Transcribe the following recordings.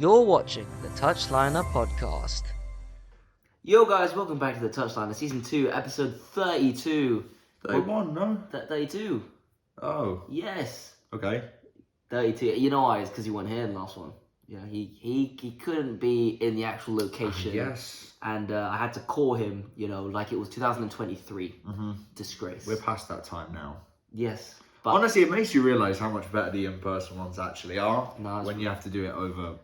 You're watching the Touchliner Podcast. Yo guys, welcome back to the Touchliner, Season 2, Episode 32. 31, no? 32. Oh. Yes. Okay. 32. You know why? It's because he wasn't here in the last one. Yeah, he couldn't be in the actual location. Yes. And I had to call him, like it was 2023. Mm-hmm. Disgrace. We're past that time now. Yes. But honestly, it makes you realise how much better the in-person ones actually are No, when you have to do it over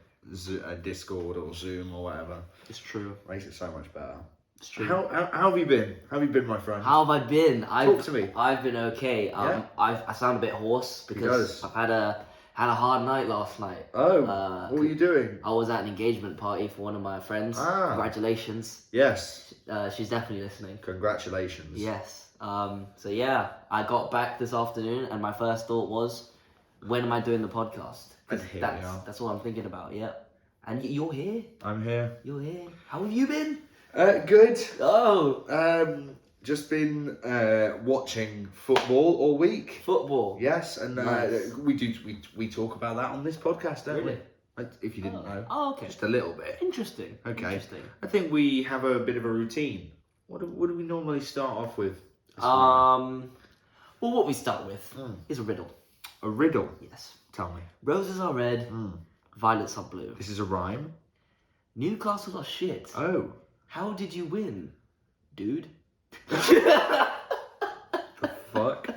Discord or Zoom or whatever. It's true. Makes it so much better. It's true. How have you been? How have you been, my friend? How have I been? Talk to me. I've been okay. Yeah? I sound a bit hoarse because I've had a hard night last night. Oh, what were you doing? I was at an engagement party for one of my friends. Ah. Congratulations. Yes. She's definitely listening. Congratulations. Yes. So yeah, I got back this afternoon and my first thought was, when am I doing the podcast? And here we are. That's what I'm thinking about, yeah. And you're here. I'm here. You're here. How have you been? Good. Oh. Just been watching football all week. Football. Yes, and Nice. we talk about that on this podcast, don't Really? we? If you didn't know. Oh, okay. Just a little bit. Interesting. Okay. Interesting. I think we have a bit of a routine. What do we normally start off with? Well, what we start with is a riddle. A riddle. Yes. Tell me. Roses are red, violets are blue. This is a rhyme. Newcastle are shit. Oh. How did you win, dude? Fuck.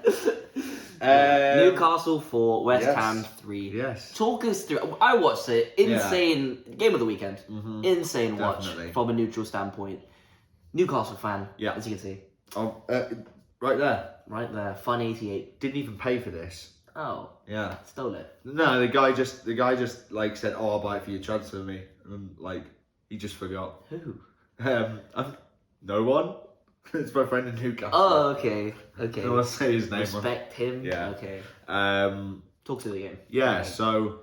Newcastle 4, West yes. Ham 3. Yes. Talk us through. I watched it. Insane game of the weekend. Mm-hmm. Insane Definitely. watch from a neutral standpoint. Newcastle fan. Yeah. As you can see. Oh, right there. Right there. Fun 88. Didn't even pay for this. Oh. Yeah. Stole it. No, the guy just like said, "Oh, I'll buy it for you, transfer me," and he just forgot. Who? No one. It's my friend in Newcastle. Oh, okay. I don't want to say his name. Respect him. Yeah. Okay. Talk to the game. Yeah. So,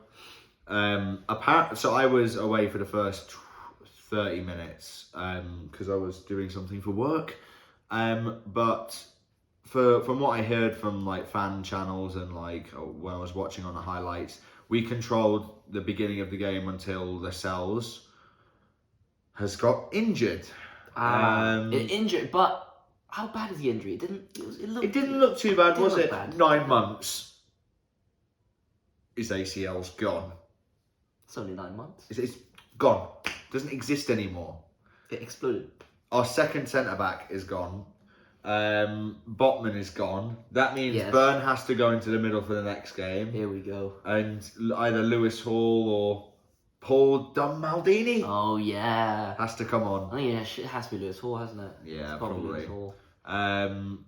so I was away for the first 30 minutes because I was doing something for work. But from what I heard from fan channels and when I was watching on the highlights, we controlled the beginning of the game until Lascelles has got injured. Injured, but how bad is the injury? It didn't look too bad, was it? Bad. 9 months. His ACL's gone. It's only 9 months. It's gone. Doesn't exist anymore. It exploded. Our second centre back is gone. Botman is gone. That means Yes. Byrne has to go into the middle for the next game. Here we go. And either Lewis Hall or Paul Maldini Oh yeah. has to come on. I think it has to be Lewis Hall, hasn't it? Yeah, It's probably. Lewis Hall. And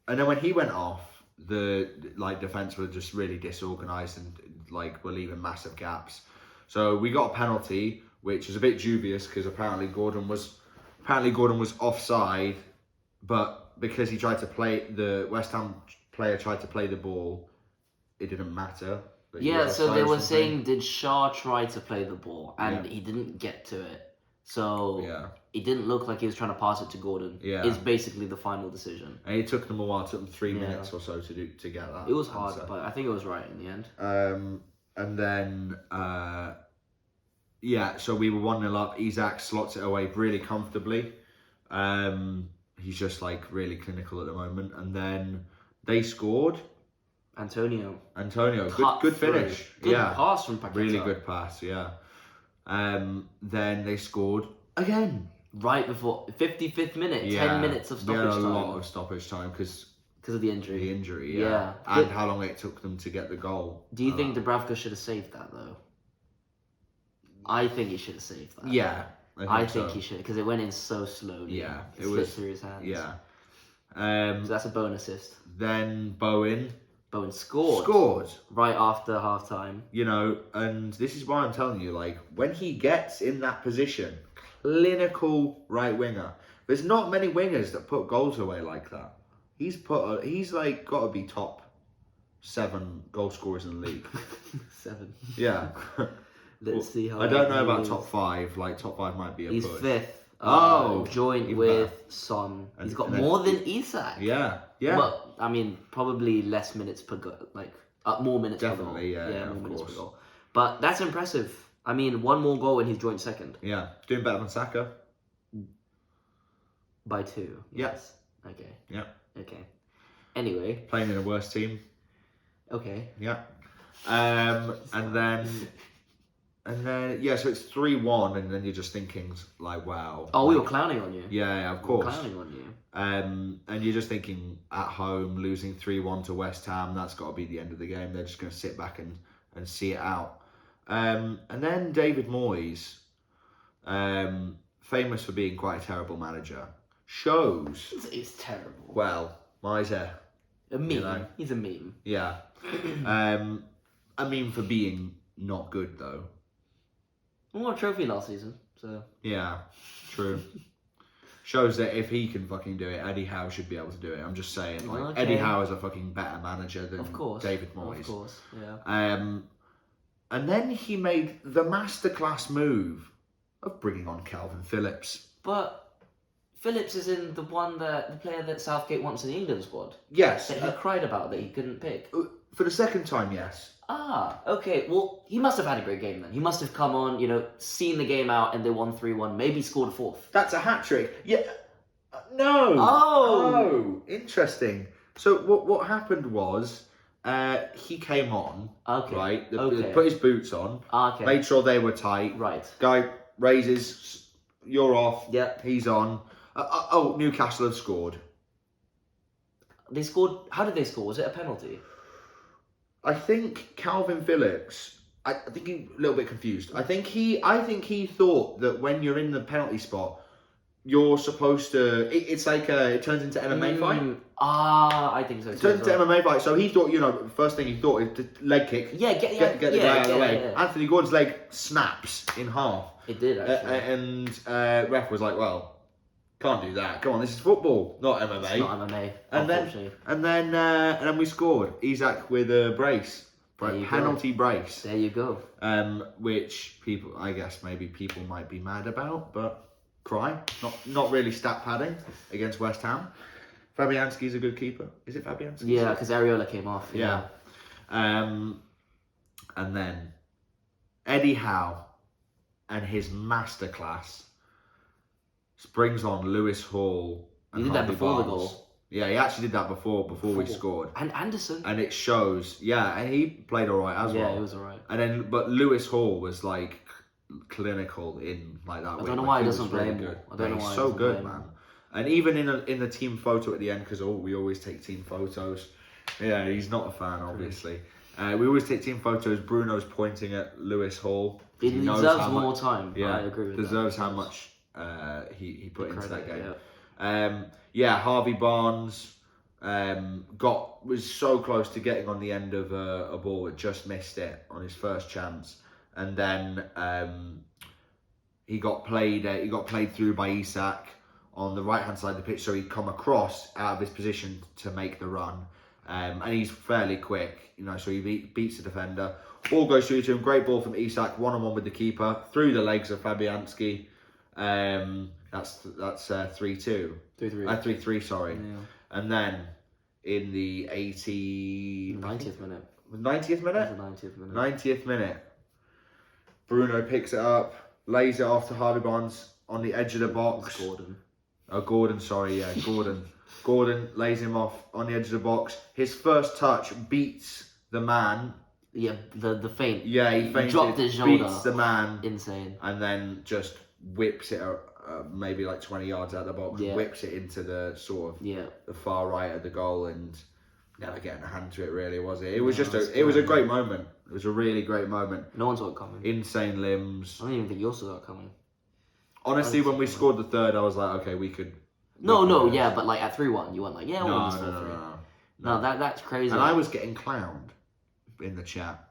then when he went off, the defence were just really disorganised and were leaving massive gaps. So we got a penalty, which is a bit dubious because apparently Gordon was offside, but because he tried to play, the West Ham player tried to play the ball, it didn't matter. Yeah, so they were saying, did Shaw try to play the ball and he didn't get to it? So it didn't look like he was trying to pass it to Gordon. Yeah. Is basically the final decision. And it took them a while. It took them 3 minutes or so to get that. It was hard, but I think it was right in the end. And then so we were 1-0 up. Isak slots it away really comfortably. He's just really clinical at the moment. And then they scored. Antonio, good finish. Good pass from Paqueta. Really good pass, yeah. Then they scored again. Right before 55th minute, 10 minutes of stoppage time. We had a lot of stoppage time because of the injury. The injury, yeah. And how long it took them to get the goal. Do you think Dubravka should have saved that though? I think he should have saved that. Yeah, I think he should, because it went in so slowly. Yeah, it slipped through his hands. Yeah. So that's a bone assist. Then Bowen scored right after half time. And this is why I'm telling you, when he gets in that position, clinical right winger. There's not many wingers that put goals away like that. He's got to be top 7 goal scorers in the league. 7. Yeah. Let's see how. I don't know about top 5. Top 5 might be a He's push. 5th. Joint with Son. He's got more than Isak. Yeah. But I mean, probably less minutes per goal. More minutes per goal. Definitely, yeah, more of minutes per course. goal. But that's impressive. I mean, one more goal and he's joint second. Yeah, doing better than Saka. By 2. Yes. Okay. Yeah. Okay. Anyway. Playing in a worse team. Okay. Yeah. And then yeah, so it's 3-1, and then you're just thinking like, wow. Oh, we were clowning on you. Yeah, of course. We were clowning on you. And you're just thinking at home losing 3-1 to West Ham, that's got to be the end of the game. They're just going to sit back and see it out. And then David Moyes, famous for being quite a terrible manager, shows. It's terrible. Well, Moyes a meme. You know? He's a meme. Yeah. A meme for being not good though. We won a trophy last season, so. Yeah, true. Shows that if he can fucking do it, Eddie Howe should be able to do it. I'm just saying, like, okay. Eddie Howe is a fucking better manager than David Moyes. Of course, yeah. And then he made the masterclass move of bringing on Calvin Phillips. But Phillips is in the player that Southgate wants in the England squad. Yes. That he cried about that he couldn't pick. For the second time, yes. Ah, okay. Well, he must have had a great game then. He must have come on, seen the game out and they won 3-1, maybe scored a fourth. That's a hat-trick. Yeah. No. Oh. Interesting. So what happened was he came on, okay. Right? Okay. Put his boots on, okay. Made sure they were tight. Right. Guy raises, you're off. Yep. He's on. Newcastle have scored. They scored. How did they score? Was it a penalty? I think Calvin Phillips. I think he's a little bit confused. I think he thought that when you're in the penalty spot, you're supposed to. It's like it turns into MMA fight. I think so. It turns into MMA fight. So he thought, first thing he thought is the leg kick. Yeah, get the guy out of the way. Yeah. Anthony Gordon's leg snaps in half. It did actually. And ref was like, well. Can't do that. Come on, this is football, not MMA. It's not MMA. And then we scored. Isaac with a brace, penalty brace. There you go. Which maybe people might be mad about, but cry. Not really stat padding against West Ham. Fabianski's a good keeper. Is it Fabianski? Yeah, because Areola came off. Yeah. And then Eddie Howe and his masterclass. Brings on Lewis Hall. He did that before the goal. Yeah, he actually did that before we scored. And Anderson. And it shows. Yeah, and he played all right as well. Yeah, he was all right. And then, but Lewis Hall was like clinical in like that. I don't know why he doesn't play more. I don't know why he's so good, man. And even in the team photo at the end, because we always take team photos. Yeah, he's not a fan, obviously. We always take team photos. Bruno's pointing at Lewis Hall. He deserves more time. Yeah, I agree with that. Deserves how much he put into that game. Yeah. Harvey Barnes was so close to getting on the end of a ball, but just missed it on his first chance, and then he got played through by Isak on the right hand side of the pitch, so he'd come across out of his position to make the run, and he's fairly quick, so he beats the defender. Ball goes through to him, great ball from Isak, 1-on-1 with the keeper, through the legs of Fabianski. That's 3-2. 3-3, sorry. Yeah. And then in the 90th minute. 90th minute? 90th minute. Bruno picks it up, lays it off to Harvey Barnes on the edge of the box. Gordon. Gordon, sorry, yeah, Gordon. Gordon lays him off on the edge of the box. His first touch beats the man. Yeah, the feint. Yeah, he dropped his shoulder. Beats the man. Insane. And then just whips it maybe like 20 yards out of the box, whips it into the sort of the far right of the goal, and never getting a hand to it really, was it? It was it was a great moment. It was a really great moment. No one saw it coming. Insane limbs. I don't even think you saw it coming. Honestly, when we scored the third, I was like, okay, we could. But like at 3-1, you weren't like, we'll win this 4-3. No, that's crazy. And I was getting clowned in the chat.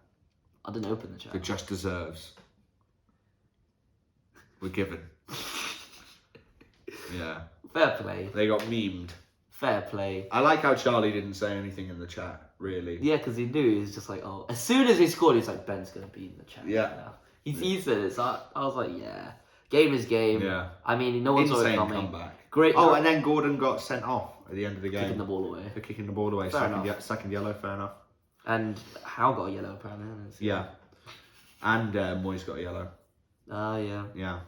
I didn't open the chat. For just deserves. We're given. Yeah. Fair play. They got memed. Fair play. I like how Charlie didn't say anything in the chat, really. Yeah, because he knew. He was just like, as soon as he scored, he's like, Ben's going to be in the chat. Yeah. Now. He said it, so I was like, yeah. Game is game. Yeah. I mean, no one saw it coming. Comeback. Great. Oh, and then Gordon got sent off at the end of the game. Kicking the ball away. For kicking the ball away. Second yellow, fair enough. And Howe got a yellow, apparently. Yeah. And Moyes got a yellow. Yeah. Yeah.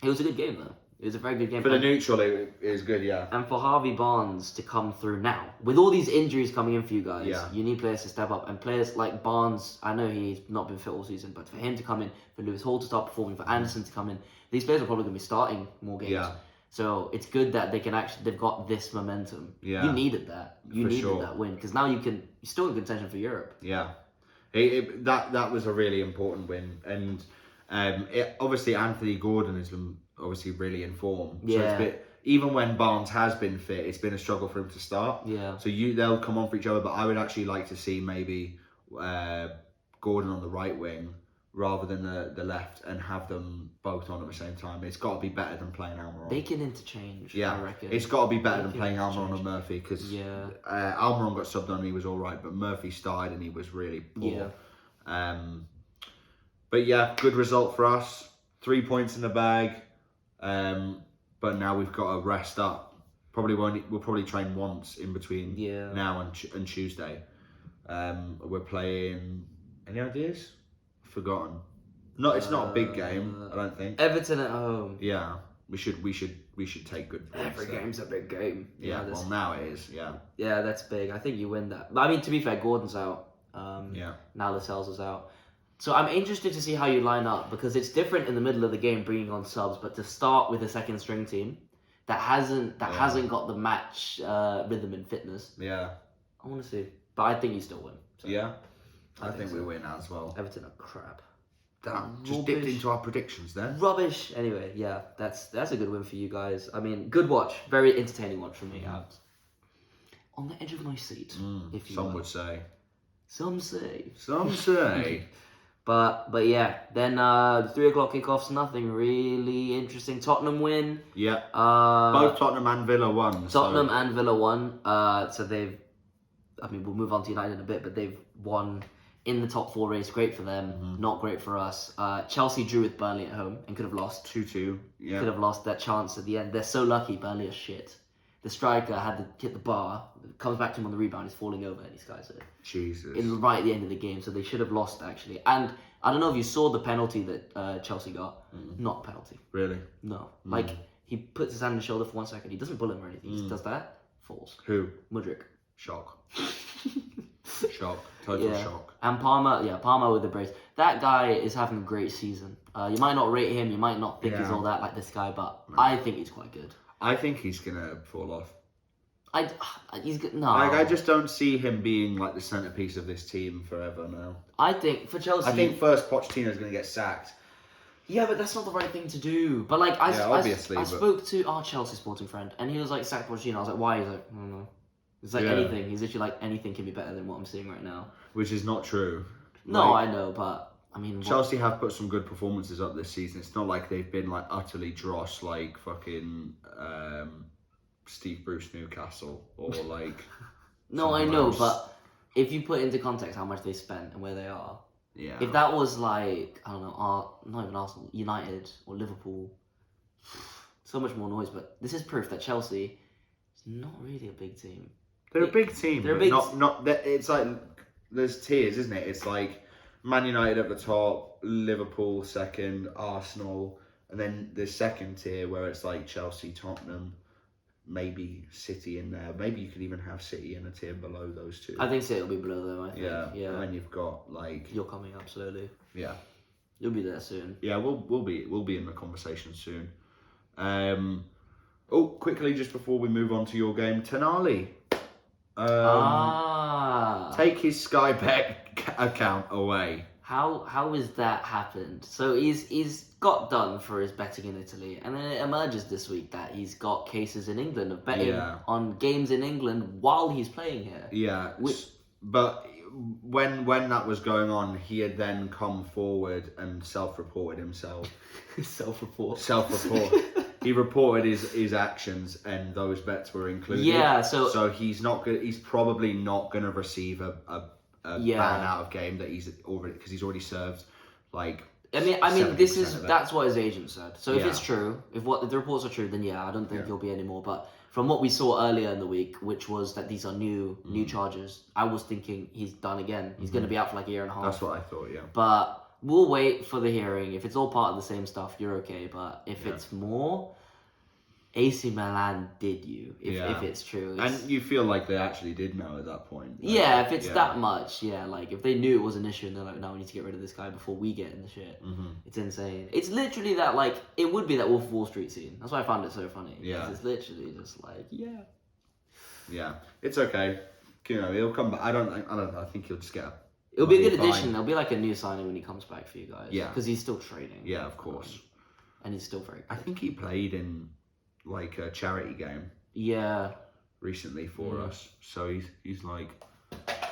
It was a good game, though. It was a very good game. For the neutral, it was good, yeah. And for Harvey Barnes to come through now, with all these injuries coming in for you guys, Yeah. you need players to step up. And players like Barnes, I know he's not been fit all season, but for him to come in, for Lewis Hall to start performing, for Anderson to come in, these players are probably going to be starting more games. Yeah. So it's good that they've got this momentum. Yeah. You needed that. You needed sure. that win, because now you're still in contention for Europe. Yeah. That was a really important win. And obviously Anthony Gordon has been obviously really in form. So it's even when Barnes has been fit, it's been a struggle for him to start. Yeah. So they'll come on for each other, but I would actually like to see maybe Gordon on the right wing rather than the left, and have them both on at the same time. It's got to be better than playing Almiron. They can interchange, I reckon. It's got to be better than playing Almiron or Murphy, because Almiron got subbed on and he was all right, but Murphy started and he was really poor. Yeah. But yeah, good result for us. 3 points in the bag. But now we've got to rest up. We'll probably train once in between now and Tuesday. We're playing. Any ideas? Forgotten. It's not a big game, I don't think. Everton at home. Yeah, we should take good points. Every game's a big game. Yeah, well now it is. Yeah. Yeah, that's big. I think you win that. But I mean, to be fair, Gordon's out. Now Lascelles is out. So I'm interested to see how you line up, because it's different in the middle of the game bringing on subs, but to start with a second string team that hasn't got the match rhythm and fitness. Yeah. I want to see, but I think you still win. So. Yeah. I think we win as well. Everton are crap. Damn, just dipped into our predictions then. Rubbish. Anyway, yeah, that's a good win for you guys. I mean, good watch, very entertaining watch for me. On the edge of my seat, if you some would say. Some say. Some say. But yeah, then 3:00 kickoffs, nothing really interesting. Tottenham win. Yeah. Both Tottenham and Villa won. Tottenham and Villa won. So they've. I mean, we'll move on to United in a bit, but they've won in the top 4 race. Great for them. Not great for us. Chelsea drew with Burnley at home and could have lost. 2-2. Yeah. Could have lost that chance at the end. They're so lucky. Burnley are shit. The striker had to hit the bar, comes back to him on the rebound, he's falling over, and these guys are Jesus. Right at the end of the game, so they should have lost actually. And I don't know if you saw the penalty that Chelsea got. Not a penalty. Really? No. Like, he puts his hand on his shoulder for 1 second. He doesn't pull him or anything. He just does that. Falls. Who? Mudryk. Shock. Shock. Total shock. And Palmer with the brace. That guy is having a great season. You might not rate him, you might not think he's all that like this guy, but I think he's quite good. I think he's gonna fall off. He's good. No. I just don't see him being like the centerpiece of this team forever now. I think for Chelsea. I think first Pochettino's gonna get sacked. Yeah, but that's not the right thing to do. But like, I spoke to our Chelsea sporting friend, and he was like, sack Pochettino. I was like, why? He's like, I don't know. It's like anything. He's literally like, anything can be better than what I'm seeing right now. Which is not true. No, I know, but I mean, Chelsea have put some good performances up this season. It's not like they've been like utterly dross like fucking Steve Bruce Newcastle or like. No, I know, but if you put into context how much they spent and where they are, if that was like, I don't know, not even Arsenal, United or Liverpool, so much more noise. But this is proof that Chelsea is not really a big team. They're a big team. They're big. Not. It's like there's tiers, isn't it? It's like Man United at the top, Liverpool second, Arsenal, and then the second tier where it's like Chelsea, Tottenham, maybe City in there. Maybe you could even have City in a tier below those two. I think City will be below them. I think. Yeah. And then you've got like. You're coming up slowly. Yeah. You'll be there soon. Yeah, we'll be in the conversation soon. Quickly just before we move on to your game, Tonali. Take his Sky Bet account away. How has that happened? So he's got done for his betting in Italy, and then it emerges this week that he's got cases in England of betting on games in England while he's playing here. Yeah, but when that was going on, he had then come forward and self-reported himself. Self-report. He reported his actions, and those bets were included. Yeah, so he's not good. He's probably not going to receive a ban out of game that he's already served. Like, I mean, that's what his agent said. So if it's true, if the reports are true, then I don't think he'll be anymore. But from what we saw earlier in the week, which was that these are new charges, I was thinking he's done again. He's going to be out for like a year and a half. That's what I thought. Yeah. But we'll wait for the hearing. If it's all part of the same stuff, you're okay. But if it's more, AC Milan did you, if it's true. And you feel like they actually did know at that point. Like, if it's that much, like if they knew it was an issue and they're like, no, we need to get rid of this guy before we get in the shit. It's insane. It's literally that, like, it would be that Wolf of Wall Street scene. That's why I found it so funny. Yeah. It's literally just like, Yeah, it's okay. You know, he'll come back. I don't know. I think he'll just get It'll be a good addition. There'll be like a new signing when he comes back for you guys. Yeah. Because he's still training. Yeah, of course. And he's still very good. I think he played in like a charity game. Yeah. Recently for us. So he's like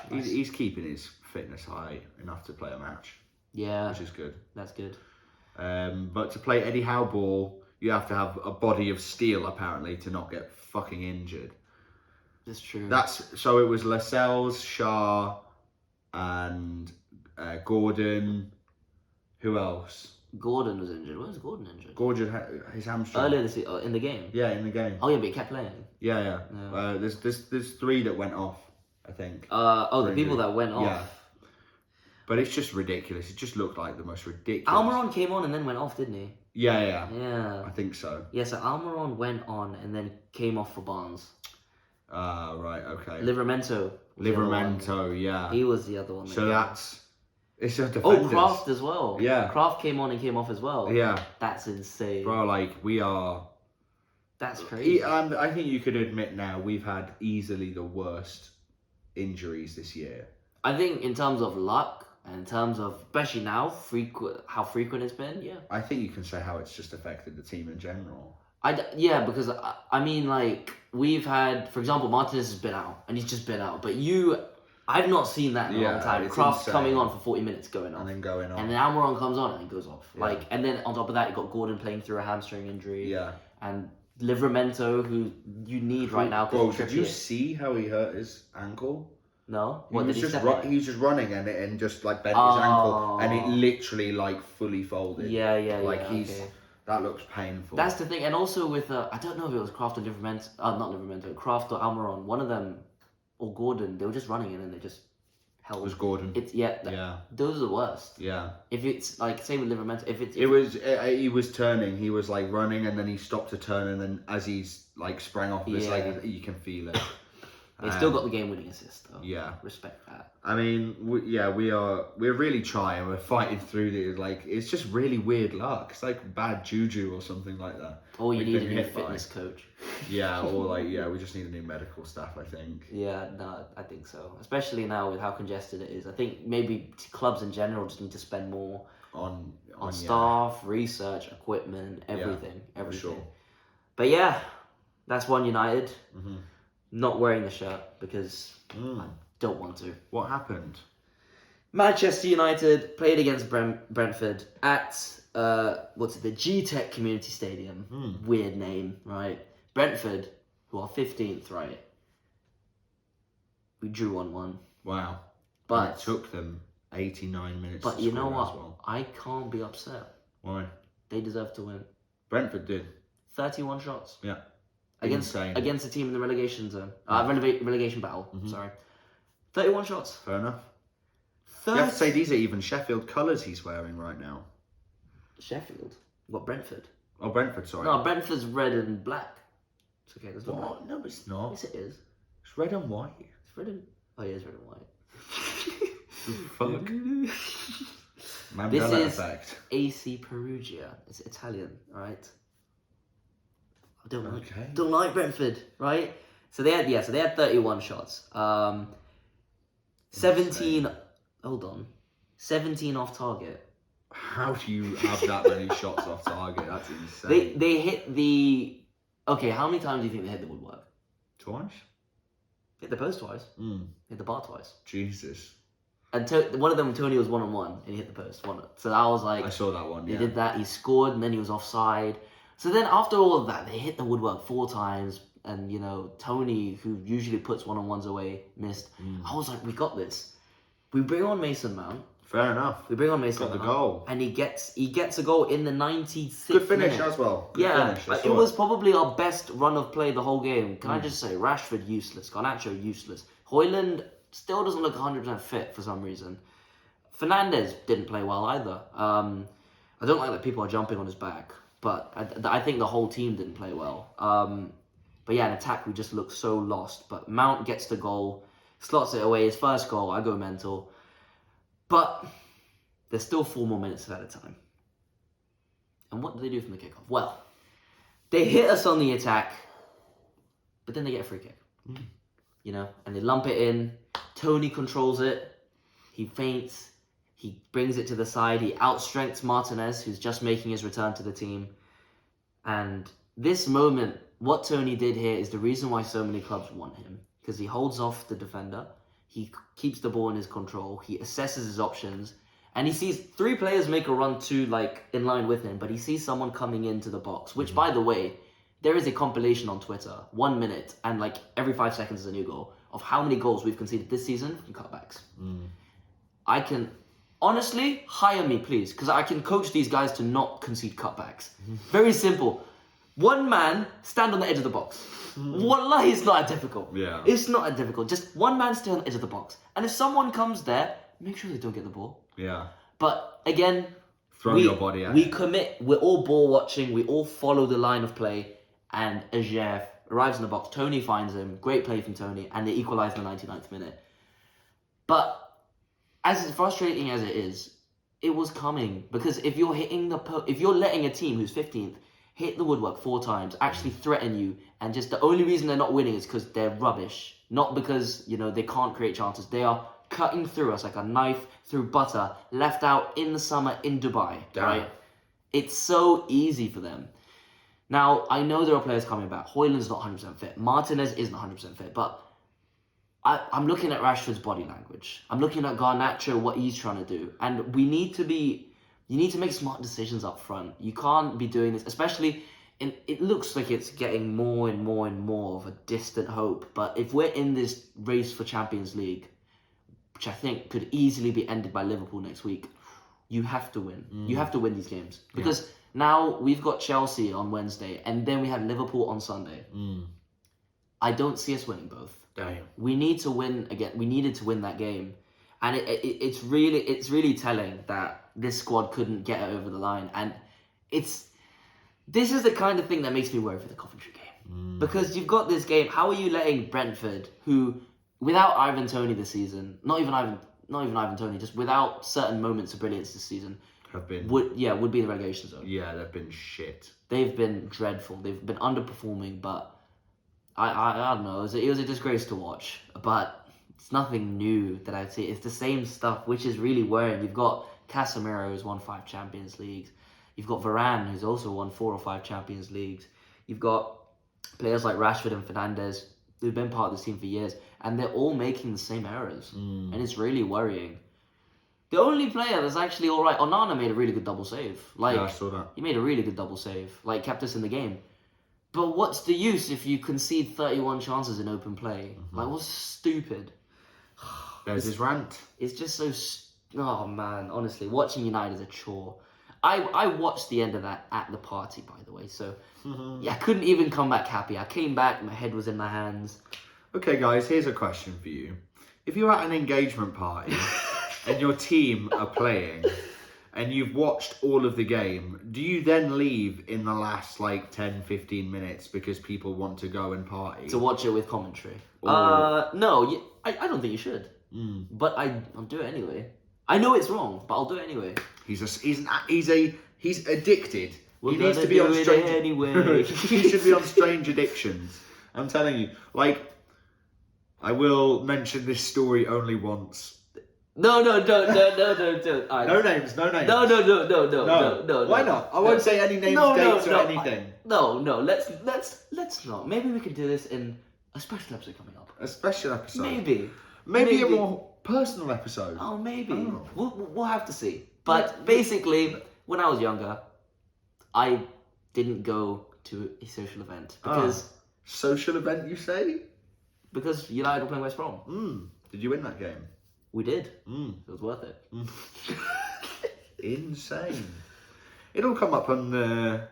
he's keeping his fitness high enough to play a match. Yeah. Which is good. That's good. But to play Eddie Howe ball, you have to have a body of steel apparently to not get fucking injured. That's true. So it was Lascelles, Shah, and Gordon. Who else? Gordon was injured. When was Gordon injured? Gordon had his hamstring. Earlier this year, in the game? Yeah, in the game. Oh, yeah, but he kept playing. Yeah. There's 3 that went off, I think. The people that went off. Yeah. But it's just ridiculous. It just looked like the most ridiculous. Almiron came on and then went off, didn't he? Yeah. Yeah. I think so. Yeah, so Almiron went on and then came off for Barnes. Right, okay. Livramento, yeah. He was the other one. So it's just defenders. Oh, Kraft as well. Yeah. Kraft came on and came off as well. Yeah. That's insane. Bro, like, we are... That's crazy. And I think you could admit now we've had easily the worst injuries this year. I think in terms of luck, and in terms of, especially now, how frequent it's been, yeah. I think you can say how it's just affected the team in general. Because I mean, like, we've had, for example, Martinez has been out, and he's just been out. But I've not seen that in a long time. Kraft's coming on for 40 minutes, going off. And then going off. And then Almiron comes on and then goes off. Yeah. And then on top of that, you got Gordon playing through a hamstring injury. Yeah. And Livramento, who you need right now. Bro, did you see how he hurt his ankle? No. He was just running and just like bent his ankle, and it literally like fully folded. Yeah. Like that looks painful. That's the thing, and also with I don't know if it was Kraft or Livramento, not Livramento, Kraft or Almiron. One of them, or Gordon, they were just running in and they just held. It was Gordon. Those are the worst. Yeah. If it's like same with Livramento, he was turning, he was like running, and then he stopped to turn, and then as he's like sprang off of his leg, you can feel it. They still got the game-winning assist, though. Yeah. Respect that. I mean, we're really trying. We're fighting through this. Like, it's just really weird luck. It's like bad juju or something like that. Or you need a new fitness coach. Yeah, or like, we just need a new medical staff, I think. Yeah, no, I think so. Especially now with how congested it is. I think maybe clubs in general just need to spend more on staff, research, equipment, everything. Sure. But yeah, that's one United. Mm-hmm. Not wearing the shirt because I don't want to. What happened? Manchester United played against Brentford at the G-Tech Community Stadium. Weird name, right? Brentford, who are 15th, right? We drew 1-1. Wow. But it took them 89 minutes. But you know what? I can't be upset. Why? They deserve to win. Brentford did. 31 shots. Yeah. Against a team in the relegation zone. Relegation battle, sorry. 31 shots. Fair enough. You have to say these are even Sheffield colours he's wearing right now. Sheffield? What, Brentford? Oh, Brentford, sorry. No, Brentford's red and black. It's okay, there's no black. No, it's not. Yes, it is. It's red and white. It's red and... Oh, yeah, it's red and white. Fuck. Mandela this is effect. AC Perugia. It's Italian, alright? I don't like Brentford, right? So they had 31 shots. 17 off target. How do you have that many shots off target? That's insane. They hit the... Okay, how many times do you think they hit the woodwork? Twice? Hit the post twice. Hit the bar twice. Jesus. And one of them, Tony, was 1-on-1 and he hit the post. So I was like... I saw that one, He did that, he scored, and then he was offside. So then after all of that, they hit the woodwork 4 times. And, Tony, who usually puts 1-on-1s away, missed. I was like, we got this. We bring on Mason Mount. Fair enough. We bring on Mason Mount. Got the goal. And he gets a goal in the 96th Good finish minute. as well. Good finish. It was probably our best run of play the whole game. Can I just say, Rashford useless. Garnacho useless. Højlund still doesn't look 100% fit for some reason. Fernandes didn't play well either. I don't like that people are jumping on his back, but I think the whole team didn't play well. But yeah, in attack, we just looked so lost. But Mount gets the goal, slots it away. His first goal, I go mental. But there's still 4 more minutes at a time. And what do they do from the kickoff? Well, they hit us on the attack, but then they get a free kick. You know, and they lump it in. Tony controls it. He feints. He brings it to the side. He outstrengths Martinez, who's just making his return to the team. And this moment, what Tony did here is the reason why so many clubs want him. Because he holds off the defender. He keeps the ball in his control. He assesses his options. And he sees 3 players make a run to, like, in line with him. But he sees someone coming into the box. Which, by the way, there is a compilation on Twitter, 1 minute, and, like, every 5 seconds is a new goal, of how many goals we've conceded this season from cutbacks. I can... Honestly, hire me, please, because I can coach these guys to not concede cutbacks. Very simple. One man, stand on the edge of the box. Wallahi, it's not that difficult. Yeah. It's not that difficult. Just one man stay on the edge of the box. And if someone comes there, make sure they don't get the ball. Yeah. But, again... Throw your body at We commit. We're all ball watching. We all follow the line of play. And Ajev arrives in the box. Tony finds him. Great play from Tony. And they equalise in the 99th minute. But... as frustrating as it is, it was coming. Because if you're if you're letting a team who's 15th hit the woodwork 4 times, actually threaten you, and just the only reason they're not winning is because they're rubbish, not because, you know, they can't create chances. They are cutting through us like a knife through butter, left out in the summer in Dubai, right? It's so easy for them. Now, I know there are players coming back. Højlund's not 100% fit. Martinez isn't 100% fit, but I'm looking at Rashford's body language. I'm looking at Garnacho, what he's trying to do. And you need to make smart decisions up front. You can't be doing this, especially, it looks like it's getting more and more and more of a distant hope. But if we're in this race for Champions League, which I think could easily be ended by Liverpool next week, you have to win. You have to win these games. Because now we've got Chelsea on Wednesday, and then we have Liverpool on Sunday. I don't see us winning both. Damn. We need to win again. We needed to win that game, and it's really telling that this squad couldn't get it over the line. And this is the kind of thing that makes me worry for the Coventry game, because you've got this game. How are you letting Brentford, who without Ivan Toney this season, not even Ivan Toney, just without certain moments of brilliance this season, would be in the relegation zone. Yeah, they've been shit. They've been dreadful. They've been underperforming, but. I don't know, it was a disgrace to watch, but it's nothing new that I'd say. It's the same stuff, which is really worrying. You've got Casemiro, who's won 5 Champions Leagues. You've got Varane, who's also won 4 or 5 Champions Leagues. You've got players like Rashford and Fernandes, who've been part of this team for years, and they're all making the same errors, and it's really worrying. The only player that's actually all right, Onana made a really good double save. Like, yeah, I saw that. He made a really good double save, like kept us in the game. But what's the use if you concede 31 chances in open play? Like, what's stupid? There's his rant. It's just so... Oh, man, honestly, watching United is a chore. I watched the end of that at the party, by the way, so yeah, I couldn't even come back happy. I came back, my head was in my hands. Okay, guys, here's a question for you. If you're at an engagement party and your team are playing... and you've watched all of the game, do you then leave in the last, 10-15 minutes because people want to go and party? To watch it with commentary? No, I don't think you should. But I'll do it anyway. I know it's wrong, but I'll do it anyway. He's addicted. He needs to be on strange... anyway. He should be on strange addictions. I'm telling you. I will mention this story only once. No, don't. Right. No names. No. Why not? I won't say any names, dates, or anything. No. Let's not. Maybe we could do this in a special episode coming up. A special episode. Maybe a more personal episode. Oh, maybe. Oh. We'll have to see. But basically, when I was younger, I didn't go to a social event because social event, you say? Because United were playing West Brom. Did you win that game? We did. It was worth it. Insane. It'll come up on the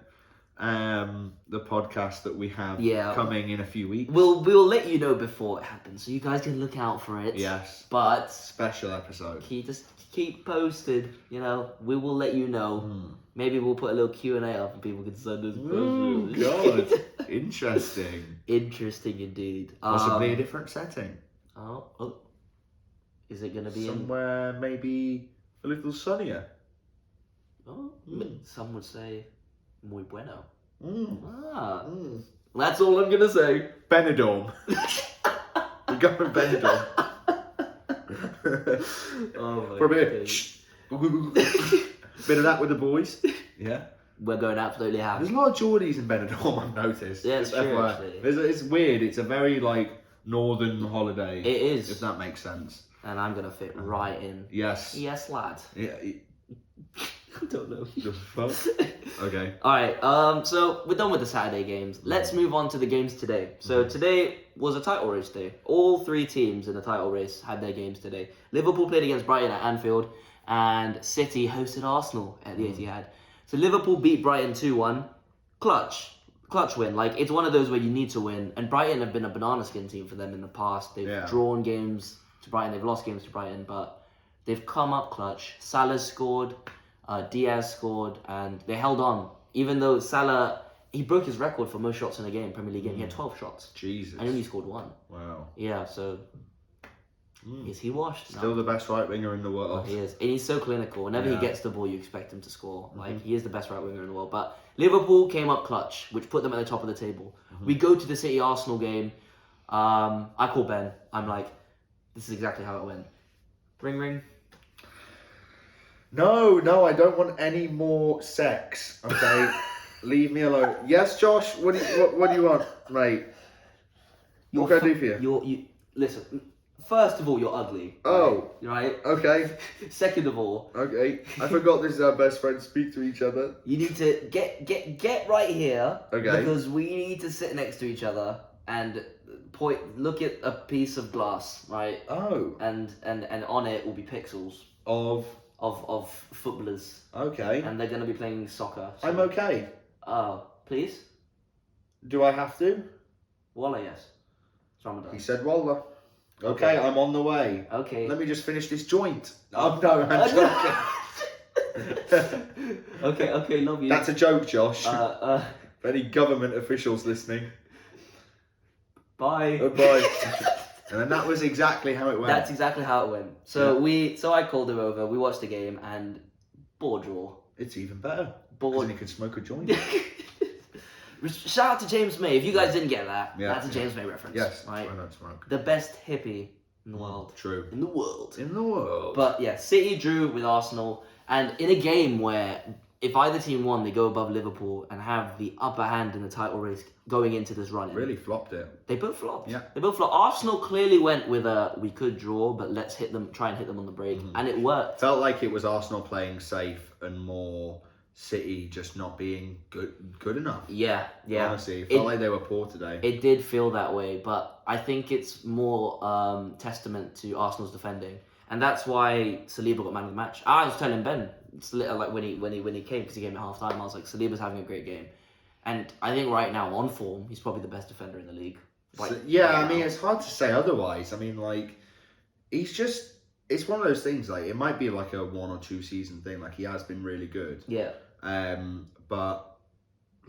the podcast that we have coming in a few weeks. We'll let you know before it happens, so you guys can look out for it. Yes. But special episode. Keep posted. You know, we will let you know. Maybe we'll put a little Q&A up and people can send us questions. Oh God, interesting. Interesting indeed. Possibly a different setting. Oh. Is it going to be somewhere maybe a little sunnier? Some would say muy bueno. Mm. That's all I'm going to say. Benidorm. We're going to Benidorm. For a bit. Bit of that with the boys. Yeah. We're going absolutely happy. There's a lot of Geordies in Benidorm, I've noticed. Yeah, it's true, actually. It's weird. It's a very, northern holiday. It is. If that makes sense. And I'm going to fit right in. Yes. Yes, lad. Yeah. I don't know. The fuck? Okay. Alright, so we're done with the Saturday games. Let's move on to the games today. So today was a title race day. All three teams in the title race had their games today. Liverpool played against Brighton at Anfield, and City hosted Arsenal at the Etihad. So Liverpool beat Brighton 2-1. Clutch win. It's one of those where you need to win. And Brighton have been a banana skin team for them in the past. They've drawn games to Brighton. They've lost games to Brighton, but they've come up clutch. Salah scored. Diaz scored, and they held on. Even though Salah, he broke his record for most shots in a game, Premier League game. He had 12 shots. Jesus. And only scored 1. Wow. Yeah, so is he washed? Still the best right winger in the world. Oh, he is. And he's so clinical. Whenever he gets the ball, you expect him to score. He is the best right winger in the world. But Liverpool came up clutch, which put them at the top of the table. We go to the City-Arsenal game. I call Ben. I'm like, this is exactly how it went. Ring, ring. No, I don't want any more sex. Okay, leave me alone. Yes, Josh. What do you want, mate? What can I do for you? You listen. First of all, you're ugly. Oh, right. Okay. Second of all, okay. I forgot this is our best friends speak to each other. You need to get right here. Okay. Because we need to sit next to each other and look at a piece of glass, right? Oh. And on it will be pixels of footballers. Okay. And they're going to be playing soccer. So. I'm okay. Please? Do I have to? Wallah, yes. It's Ramadan. He said Wallah. Okay, I'm on the way. Okay. Let me just finish this joint. Oh, no, I'm joking. Okay, love you. That's a joke, Josh. For any government officials listening. Bye. Bye. And then that was exactly how it went. That's exactly how it went. So I called him over, we watched the game, and ball draw. It's even better. Because then you could smoke a joint. Shout out to James May. If you guys didn't get that, that's a James May reference. Yes, right? I don't smoke. The best hippie in the world. True. In the world. But yeah, City drew with Arsenal, and in a game where if either team won, they go above Liverpool and have the upper hand in the title race going into this run. Really flopped it. They both flopped. Yeah. They both flopped. Arsenal clearly went with we could draw, but let's try and hit them on the break. And it worked. Felt like it was Arsenal playing safe and more City just not being good enough. Yeah. Honestly, it felt like they were poor today. It did feel that way, but I think it's more testament to Arsenal's defending. And that's why Saliba got man of the match. I was telling Ben, when he came, because he came at half time, I was like, Saliba's having a great game. And I think right now, on form, he's probably the best defender in the league. I mean, it's hard to say otherwise. I mean, he's just, it's one of those things, it might be like a 1 or 2 season thing, he has been really good. Yeah. But,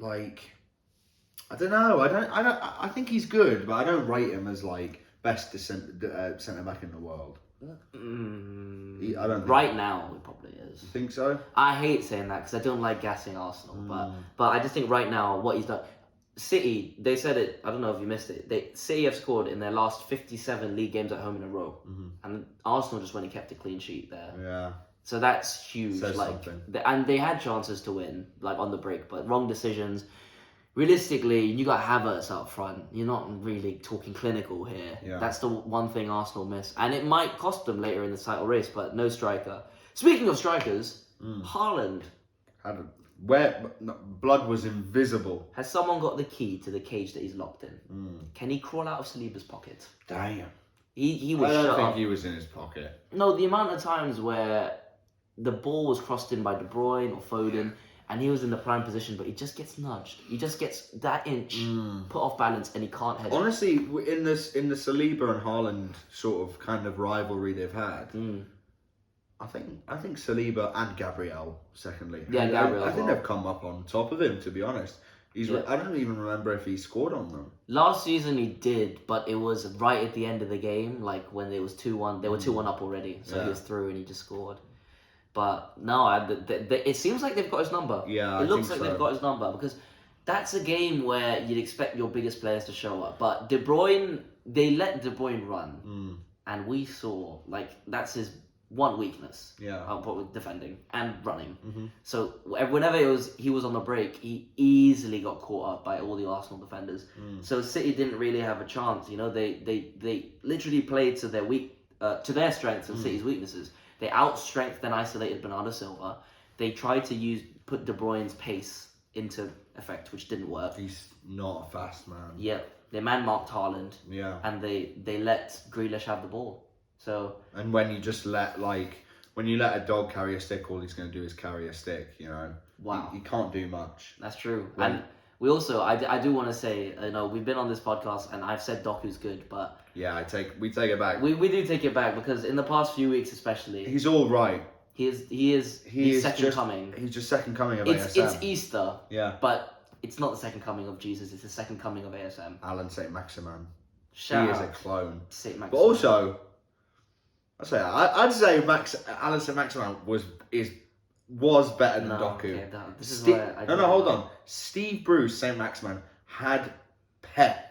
I don't know, I think he's good, but I don't rate him as, best centre back in the world. I don't think right now, he probably is. You think so? I hate saying that because I don't like gassing Arsenal, but I just think right now what he's done. City, they said it. I don't know if you missed it. City have scored in their last 57 league games at home in a row, and Arsenal just went and kept a clean sheet there. Yeah. So that's huge. Says something. And they had chances to win, on the break, but wrong decisions. Realistically, you got Havertz up front. You're not really talking clinical here. Yeah. That's the one thing Arsenal miss. And it might cost them later in the title race, but no striker. Speaking of strikers, Haaland. Blood was invisible. Has someone got the key to the cage that he's locked in? Can he crawl out of Saliba's pocket? Damn. He was shut I don't think up. he was in his pocket. No, the amount of times where the ball was crossed in by De Bruyne or Foden, and he was in the prime position, but he just gets nudged. He just gets that inch put off balance, and he can't head. Honestly, in the Saliba and Haaland sort of kind of rivalry they've had, I think Saliba and Gabriel, secondly. Yeah, Gabriel. I think they've come up on top of him, to be honest. I don't even remember if he scored on them. Last season he did, but it was right at the end of the game, like when it was 2-1. They were 2-1 up already, so he was through and he just scored. But no, it seems like they've got his number. Yeah, it looks like they've got his number, because that's a game where you'd expect your biggest players to show up. But De Bruyne, they let De Bruyne run, and we saw that's his one weakness. Yeah, defending and running. So whenever he was on the break, he easily got caught up by all the Arsenal defenders. So City didn't really have a chance. You know, they literally played to their strengths and City's weaknesses. They outstrengthened and isolated Bernardo Silva. They tried to put De Bruyne's pace into effect, which didn't work. He's not a fast man. Yeah, they man-marked Haaland. Yeah, and they let Grealish have the ball. So, and when you just let a dog carry a stick, all he's going to do is carry a stick. You know, wow, he can't do much. That's true. And we also, I do want to say, we've been on this podcast and I've said Doku's good, but yeah, we take it back. We do take it back, because in the past few weeks, especially, he's all right. He's second coming. He's just second coming of ASM. It's Easter. Yeah, but it's not the second coming of Jesus. It's the second coming of ASM. Alan Saint Maximin. He is a clone. Saint Maximin. But also, I'd say Alan Saint Maximin was better than Doku. Okay, this is why hold on. Steve Bruce, Saint Maximin, had Pep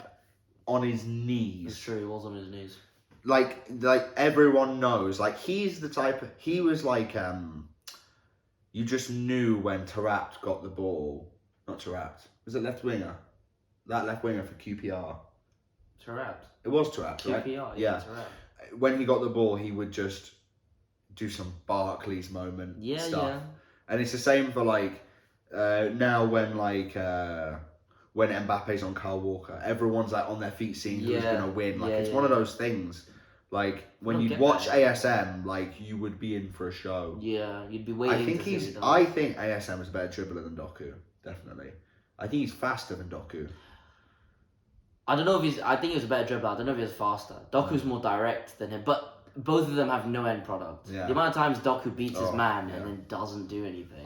on his knees. It's true, he was on his knees. Like everyone knows, he's the type of, he was you just knew when Taarabt got the ball. Not Taarabt. Was it left winger? That left winger for QPR. Taarabt. It was Taarabt, right? QPR, yeah. Taarabt. When he got the ball, he would just do some Barclays moment stuff. Yeah. And it's the same for now when Mbappe's on Kyle Walker, everyone's on their feet seeing who's gonna win. It's one of those things. When you watch ASM, you would be in for a show. Yeah, you'd be waiting. I think ASM is a better dribbler than Doku, definitely. I think he's faster than Doku. I don't know if I think he's a better dribbler. I don't know if he's faster. Doku's more direct than him, but both of them have no end product. Yeah. The amount of times Doku beats his man and then doesn't do anything.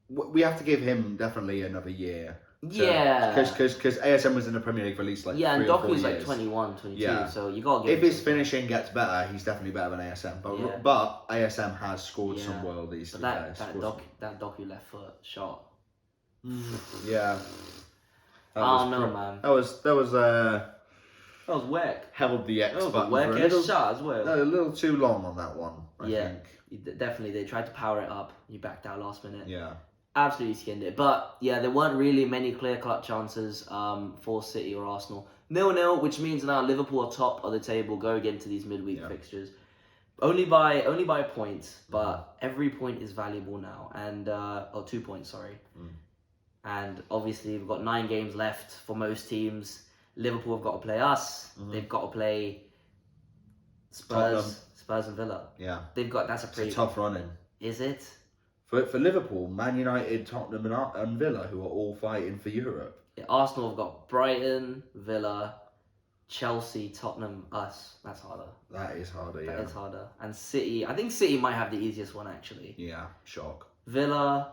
We have to give him definitely another year. Yeah. Because ASM was in the Premier League for at least 3 or 4 years. and Doku's 21, 22, so you got to give him his finishing gets better, he's definitely better than ASM. But ASM has scored some worldies. But that Doku left foot shot. Yeah. Man. That was whack. Held the X button whack for a little, shot as well. a little too long on that one, I think. Definitely. They tried to power it up. You backed out last minute. Yeah. Absolutely skinned it. But, there weren't really many clear-cut chances for City or Arsenal. 0-0, which means now Liverpool are top of the table going into these midweek fixtures. Only by a point, but every point is valuable now. And 2 points, sorry. And obviously we've got 9 games left for most teams. Liverpool have got to play us. They've got to play Spurs and Villa. Yeah. That's a pretty tough run-in. Is it? For Liverpool, Man United, Tottenham and Villa, who are all fighting for Europe. Yeah, Arsenal have got Brighton, Villa, Chelsea, Tottenham, us. That's harder. That is harder, That is harder. And City, I think City might have the easiest one, actually. Yeah, shock. Villa,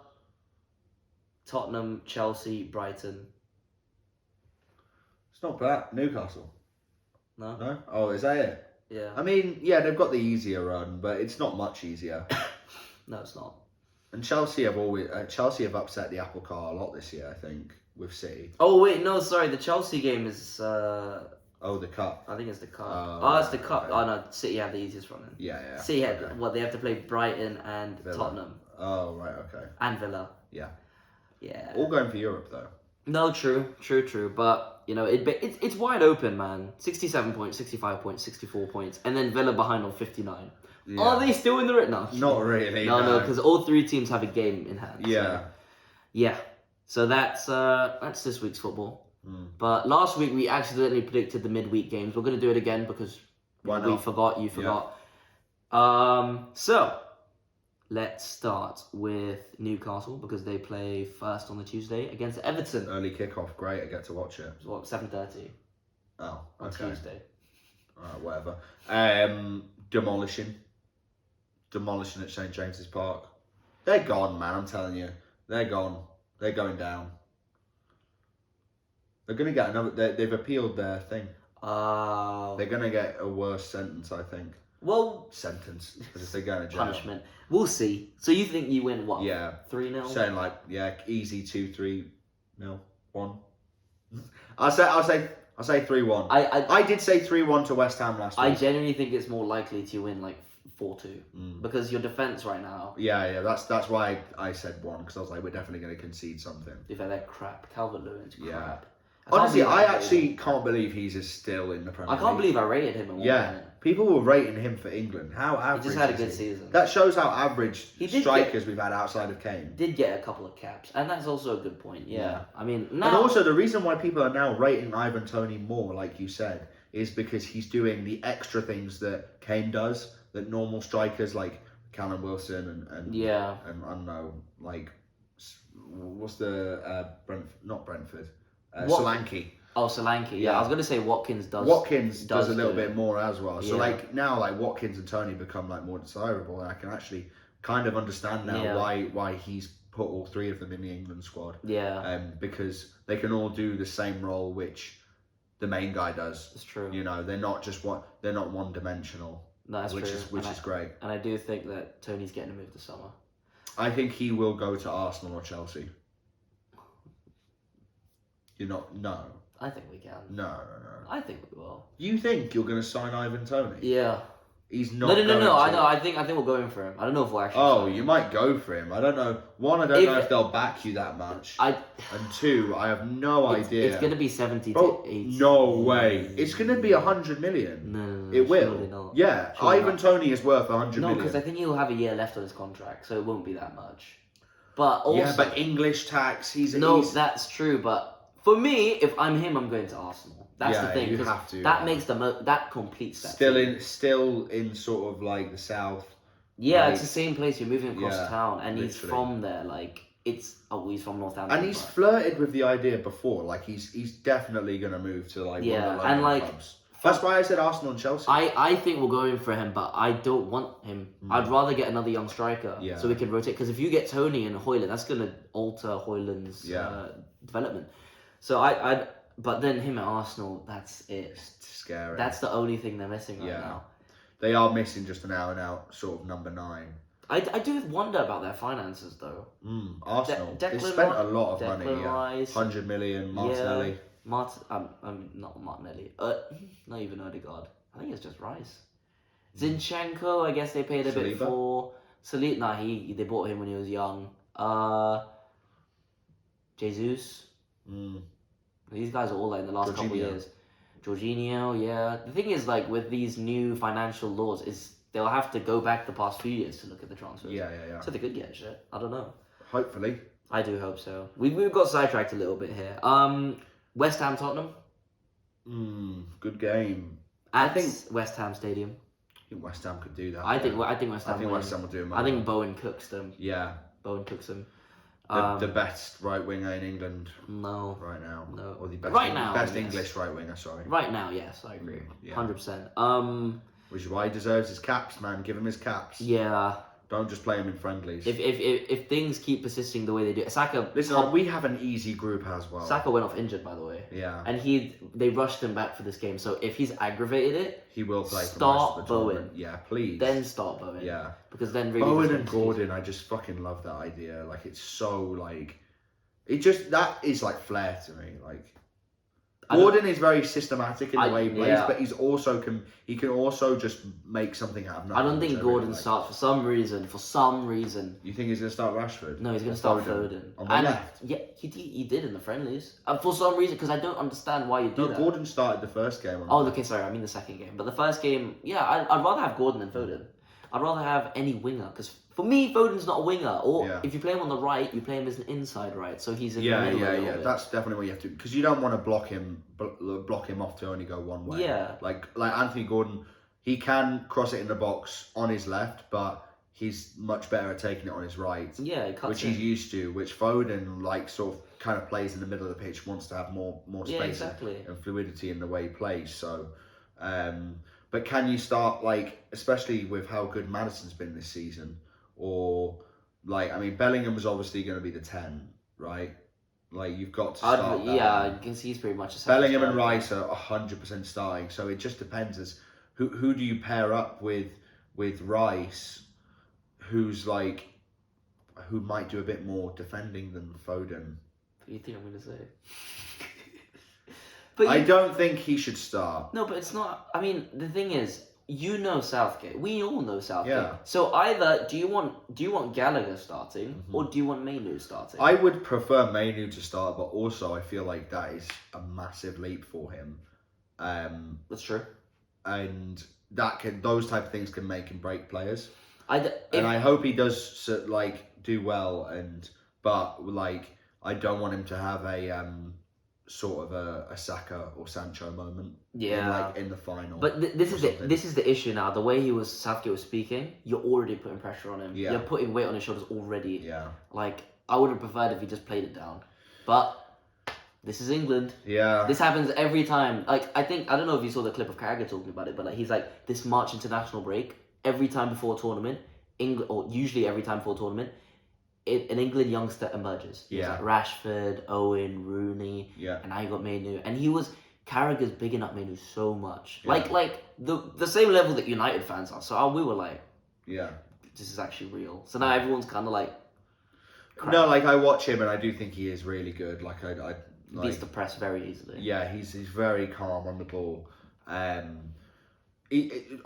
Tottenham, Chelsea, Brighton. It's not bad. Newcastle. No? No? Oh, is that it? Yeah. They've got the easier run, but it's not much easier. No, it's not. And Chelsea have upset the apple cart a lot this year, I think, with City. Oh wait, no, sorry. The Chelsea game is. The cup. I think it's the cup. It's the cup. Okay. Oh no, City have the easiest run. Yeah. City had they have to play Brighton and Villa. Tottenham. Oh right, okay. And Villa. Yeah. Yeah. All going for Europe though. No, true. But it's wide open, man. 67 points, 65 points, 64 points, and then Villa behind on 59. Yeah. Are they still in the race? No, not really. No, because all 3 teams have a game in hand. Yeah. So that's this week's football. But last week we accidentally predicted the midweek games. We're going to do it again because we forgot. You forgot. So Let's start with Newcastle because they play first on the Tuesday against Everton. Early kickoff, great. I get to watch it. It's what, 7:30 Oh, on okay. Tuesday. Whatever. Demolishing at St James's Park. They're gone, man. I'm telling you, they're gone. They're going down. They're gonna get another. They've appealed their thing. They're gonna get a worse sentence, I think. Well, sentence because they're going to jail. Punishment. We'll see. So you think you win what? Yeah. 3-0? Saying like, yeah, easy 2-3 0 1. I'll say 3-1. I did say 3-1 to West Ham last week. I genuinely think it's more likely to win like 4-2 because your defense right now. Yeah. That's why I said 1 because I was like, we're definitely going to concede something. If they're crap, Calvert-Lewin's crap. Yeah. Honestly, I actually can't believe he's still in the Premier League. I can't believe I rated him. People were rating him for England. How average? He just had a good season. That shows how average strikers we've had outside of Kane. Did get a couple of caps, and that's also a good point. Yeah. I mean, now... And also the reason why people are now rating Ivan Toney more, like you said, is because he's doing the extra things that Kane does that normal strikers like Callum Wilson and I don't know, like what's the not Brentford. Solanke. Oh, Solanke. Yeah, I was going to say Watkins does. Watkins does a little bit more as well. So now Watkins and Toney become like more desirable, and I can actually kind of understand now why he's put all 3 of them in the England squad. Yeah. Because they can all do the same role which the main guy does. That's true. You know, they're not one dimensional. No, that's true. Which is great. And I do think that Tony's getting a move this summer. I think he will go to Arsenal or Chelsea. No. I think we can. No. I think we will. You think you're going to sign Ivan Toney? Yeah. He's not. No. I know. I think we'll go in for him. I don't know if we'll actually. Oh, you might go for him. I don't know. 1, I don't know if they'll back you that much. And 2, I have no idea. It's going to be 70 to 80. No way. It's going to be 100 million. No. It will. Not. Yeah. Surely Ivan Toney is worth 100 million. No, because I think he'll have a year left on his contract, so it won't be that much. But also, but English tax. That's true. But for me, if I'm him, I'm going to Arsenal. That's the thing. You have to. That makes that completes that. Still in sort of like the south. Yeah, it's the same place. You're moving across town, and he's from there. Like he's from Northampton. And he's flirted with the idea before. Like he's definitely gonna move to like one of the London clubs. That's why I said Arsenal and Chelsea. I think we'll go in for him, but I don't want him. I'd rather get another young striker so we can rotate. Because if you get Tony and Højlund, that's going to alter Højlund's development. So but then him at Arsenal, that's it. It's scary. That's the only thing they're missing right now. They are missing just an out sort of number 9. I do wonder about their finances though. Arsenal. They spent a lot of money. Rice, 100 million. Martinelli. Not Martinelli. Not even Odegaard. I think it's just Rice. Zinchenko, I guess they paid a bit for. Saliba, they bought him when he was young. Jesus. These guys are all like in the last couple of years. Jorginho, yeah. The thing is, like with these new financial laws, is they'll have to go back the past few years to look at the transfers. Yeah. So they could get shit. I don't know. Hopefully. I do hope so. We've got sidetracked a little bit here. West Ham Tottenham. Good game. I think West Ham Stadium. I think West Ham could do that. I think West Ham. West Ham will do. I think Bowen cooks them. Yeah. Bowen cooks them. The best right winger in England. No. Right now. No. Or the best. Right now. Best English right winger. Sorry. Right now, yes, I agree. 100%. Which is why he deserves his caps, man. Give him his caps. Yeah. Don't just play him in friendlies. If things keep persisting the way they do, Saka. Listen, we have an easy group as well. Saka went off injured, by the way. Yeah. And they rushed him back for this game. So if he's aggravated it, he will play. Start Bowen. Yeah, please. Then start Bowen. Yeah. Because then really. Bowen and Gordon, I just fucking love that idea. Like it's so like, that is like flair to me. Like. Gordon is very systematic in the way he plays, but he can also just make something out of nothing. I don't think Gordon starts for some reason. You think he's going to start Rashford? No, he's going to start Foden. On the left? Yeah, he did in the friendlies. For some reason, because I don't understand why you do that. Gordon started the first game. Okay, sorry, I mean the second game. But the first game, I'd rather have Gordon than Foden. I'd rather have any winger, because for me, Foden's not a winger. Or if you play him on the right, you play him as an inside right, so he's in the middle a little bit. That's definitely what you have to, because you don't want to block him off to only go one way. Yeah. Like Anthony Gordon, he can cross it in the box on his left, but he's much better at taking it on his right. Yeah, it cuts which in. he's used to. Which Foden like sort of kind of plays in the middle of the pitch, wants to have more space and fluidity in the way he plays. So, but can you start like, especially with how good Maddison's been this season, or like I mean Bellingham's obviously going to be the 10, right? Like you've got to start. I guess he's pretty much a Bellingham and Rice are 100% starting. So it just depends as who do you pair up with Rice, who's like who might do a bit more defending than Foden. What do you think I'm going to say? I don't think he should start. No, but it's not. I mean, the thing is, you know Southgate. We all know Southgate. Yeah. So either do you want Gallagher starting, or do you want Mainu starting? I would prefer Mainu to start, but also I feel like that is a massive leap for him. That's true. And those type of things can make and break players. I hope he does like do well, but like I don't want him to have a sort of a Saka or Sancho moment. Yeah. In the final. But this is the issue now. The way Southgate was speaking, you're already putting pressure on him. Yeah. You're putting weight on his shoulders already. Yeah. Like I would have preferred if he just played it down, but this is England. Yeah. This happens every time. Like I don't know if you saw the clip of Carragher talking about it, but like he's like this March international break every time before a tournament, or usually every time before a tournament, an England youngster emerges. Yeah. Like Rashford, Owen, Rooney. Yeah. And now you got Mainu, and Carragher's bigging up Mainu so much. Yeah. Like the same level that United fans are. So we were like, yeah, this is actually real. So now everyone's kind of like, crap. No, like I watch him and I do think he is really good. Like I beats the press very easily. Yeah, he's very calm on the ball.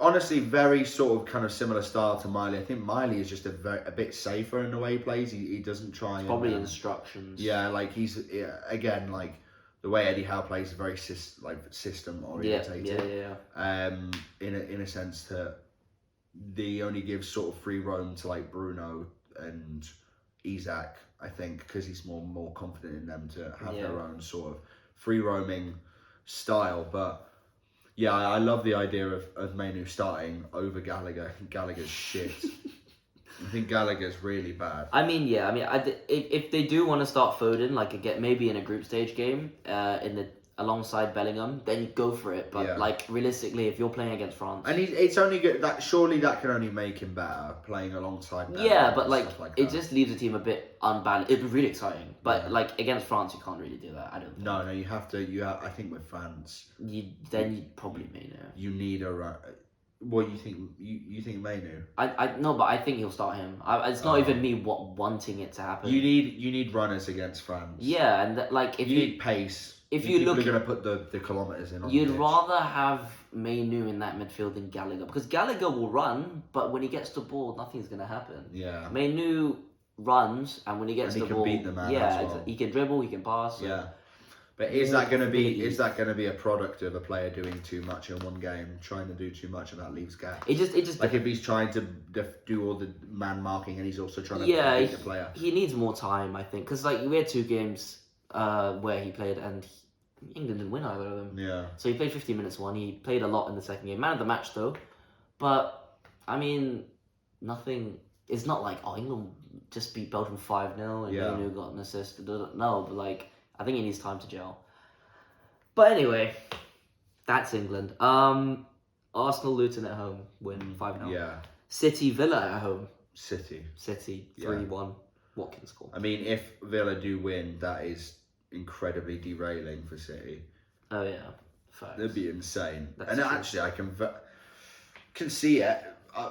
Honestly, very sort of kind of similar style to Miley. I think Miley is just a bit safer in the way he plays. He doesn't try. Probably instructions. Yeah, like he's again like the way Eddie Howe plays is very system orientated. Yeah. In a sense that they only give sort of free roam to like Bruno and Isak, I think, because he's more confident in them to have their own sort of free roaming style. But yeah, I love the idea of Mainu starting over Gallagher. Gallagher's shit. I think Gallagher's really bad. If they do want to start Foden, like maybe in a group stage game, alongside Bellingham, then go for it. But like realistically, if you're playing against France, and it's only good that surely that can only make him better playing alongside. Bellingham yeah, but like it that. just leaves the team a bit unbalanced. It'd be really exciting, but like against France, you can't really do that. I don't think. No, you have to. I think with France, you probably Mainu. You need what you think? You think Mainu? No, but I think he'll start him. It's not even me wanting it to happen. You need runners against France. Yeah, and if you need pace. If you look, you're going to put the kilometers in. You'd rather have Mainu in that midfield than Gallagher, because Gallagher will run, but when he gets the ball, nothing's going to happen. Yeah. Mainu runs, and when he gets the ball, he can beat the man as well. He can dribble, he can pass. Yeah. But is that going to be a product of a player doing too much in one game, trying to do too much, and that leaves gaps? It just like if he's trying to do all the man marking and he's also trying to beat the player. He needs more time, I think, because like we had 2 games where he played and England didn't win either of them. Yeah. So he played 15 minutes one. He played a lot in the second game. Man of the match though, but I mean, nothing. It's not like England just beat Belgium 5-0 and Mainu got an assist. No, but like. I think he needs time to gel. But anyway, that's England. Arsenal Luton at home, win 5-0. Yeah. City Villa at home. City 3-1. Watkins score. I mean, if Villa do win, that is incredibly derailing for City. Oh yeah, facts. That'd be insane. That's and true. Actually, I can see it.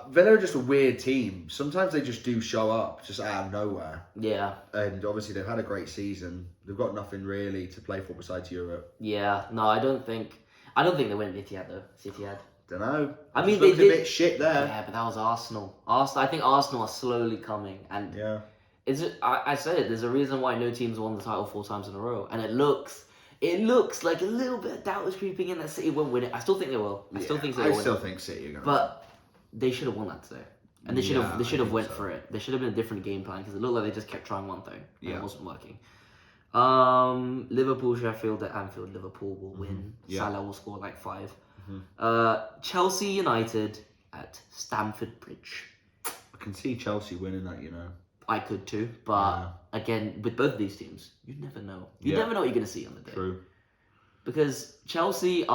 Villa are just a weird team. Sometimes they just do show up, just out of nowhere. Yeah. And obviously they've had a great season. They've got nothing really to play for besides Europe. Yeah. No, I don't think they win Etihad though. Etihad. Don't know. I mean, they did a bit shit there. Yeah, but that was Arsenal. I think Arsenal are slowly coming, and I said it. There's a reason why no team's won the title 4 times in a row, and it looks like a little bit of doubt is creeping in that City won't win it. I still think they will. I still think City are going to win. They should have won that today, and they should have went for it. There should have been a different game plan because it looked like they just kept trying one thing and it wasn't working. Liverpool Sheffield at Anfield. Liverpool will win. Yeah. Salah will score like 5. Chelsea United at Stamford Bridge. can see Chelsea winning that, I could too, but again, with both of these teams, you never know. You never know what you're going to see on the day. True. Because Chelsea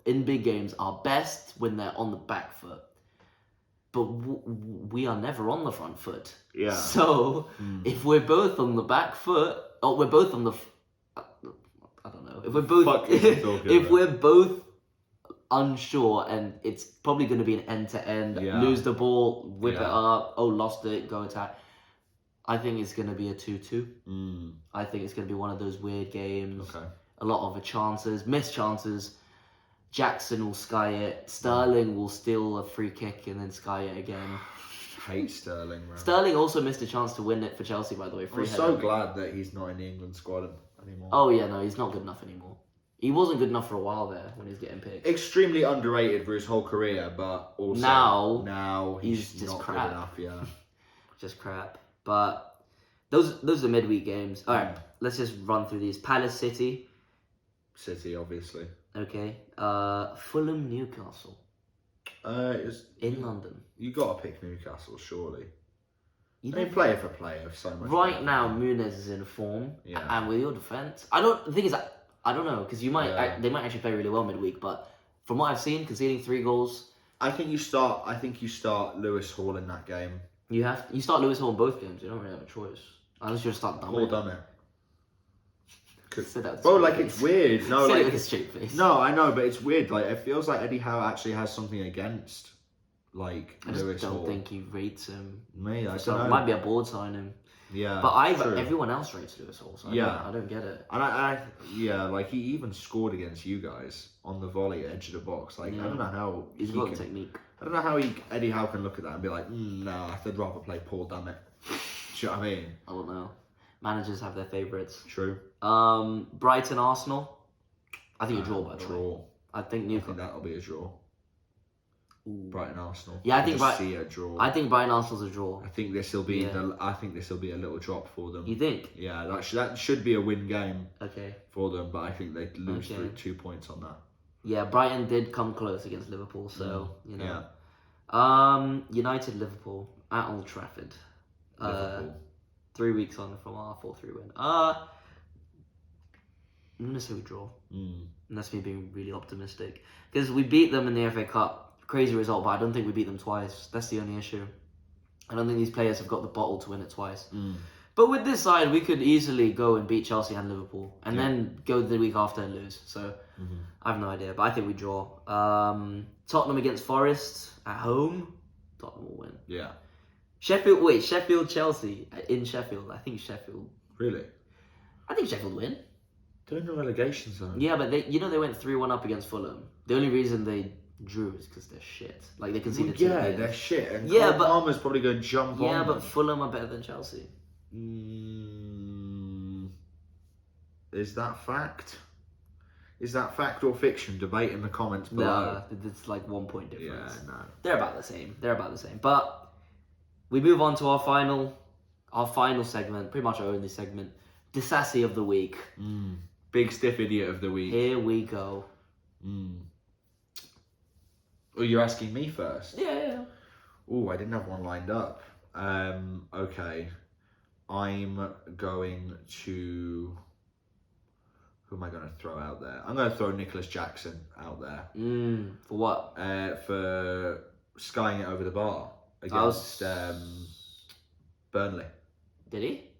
in big games are best when they're on the back foot. But we are never on the front foot. Yeah. So if we're both on the back foot, or we're both on the, I don't know. If we're both, if we're both unsure, and it's probably going to be an end-to-end, lose the ball, whip it up, lost it, go attack. I think it's going to be a 2-2. I think it's going to be one of those weird games. Okay. A lot of chances, missed chances. Jackson will sky it. Sterling will steal a free kick and then sky it again. Hate Sterling, man. Sterling also missed a chance to win it for Chelsea, by the way. I'm so glad that he's not in the England squad anymore. Oh, yeah, no, he's not good enough anymore. He wasn't good enough for a while there when he was getting picked. Extremely underrated for his whole career, but also now he's just not crap. Good enough, Just crap. But those are midweek games. All right, let's just run through these. Palace City. City, obviously. Okay. Fulham Newcastle. In London. You got to pick Newcastle, surely. Player for player, so much. Right now, Muniz is in form, and with your defense, the thing is, I don't know, because they might actually play really well midweek, but from what I've seen, conceding 3 goals. I think you start Lewis Hall in that game. You start Lewis Hall in both games. You don't really have a choice. Unless you start Hall done it. It's weird. No, with a straight face. No, I know, but it's weird. Like, it feels like Eddie Howe actually has something against, like, Lewis Hall. I don't think he rates him. Me, I don't know. It might be a board signing. Yeah, but everyone else rates Lewis Hall, so I don't get it. And like, he even scored against you guys on the volley edge of the box. Like, I don't know how he's got the technique. I don't know how Eddie Howe can look at that and be like, nah, I'd rather play Paul, damn it. Do you know what I mean? I don't know. Managers have their favourites. True. Brighton Arsenal. I think a draw, by the way. I think Newcastle. That'll be a draw. Ooh. Brighton Arsenal. Yeah, I think see a draw. I think Brighton Arsenal's a draw. I think this will be a little drop for them. You think? Yeah, that should be a win game. Okay. For them, but I think they'd lose 2 points on that. Yeah, Brighton did come close against Liverpool, so Yeah. United Liverpool at Old Trafford. Liverpool. 3 weeks on from our 4-3 win. I'm gonna say we draw. And that's me being really optimistic because we beat them in the FA Cup. Crazy result, but I don't think we beat them twice. That's the only issue. I don't think these players have got the bottle to win it twice. But with this side, we could easily go and beat Chelsea and Liverpool, and then go the week after and lose. So I have no idea, but I think we draw. Tottenham against Forest at home. Tottenham will win. Yeah. Sheffield, Chelsea in Sheffield. I think Sheffield. Really? I think Sheffield win. They're in the relegation zone. Yeah, but they went 3-1 up against Fulham. The only reason they drew is because they're shit. Like, they conceded 2 goals. They're shit. And but Palmer's probably going to jump on. Yeah, but Fulham are better than Chelsea. Is that fact? Is that fact or fiction? Debate in the comments below. No, it's like 1 point difference. Yeah, no. They're about the same. But we move on to our final segment, pretty much our only segment, Disassi of the week. Big stiff idiot of the week. Here we go. Oh, you're asking me first? Yeah. Oh, I didn't have one lined up. Okay. I'm going to... Who am I going to throw out there? I'm going to throw Nicholas Jackson out there. For what? For skying it over the bar against Burnley. Did he?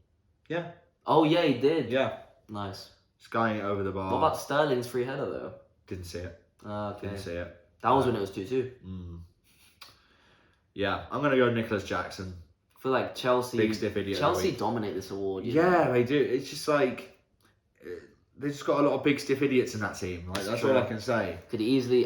Yeah. Oh, yeah, he did. Yeah. Nice. Skying it over the bar. What about Sterling's free header, though? Didn't see it. Okay. Didn't see it. That was when it was 2-2. Yeah, I'm going to go Nicholas Jackson. I feel like Chelsea... Big stiff idiot. Chelsea dominate this award. They do. It's just like... They just got a lot of big stiff idiots in that team. Like, that's all I can say. I could easily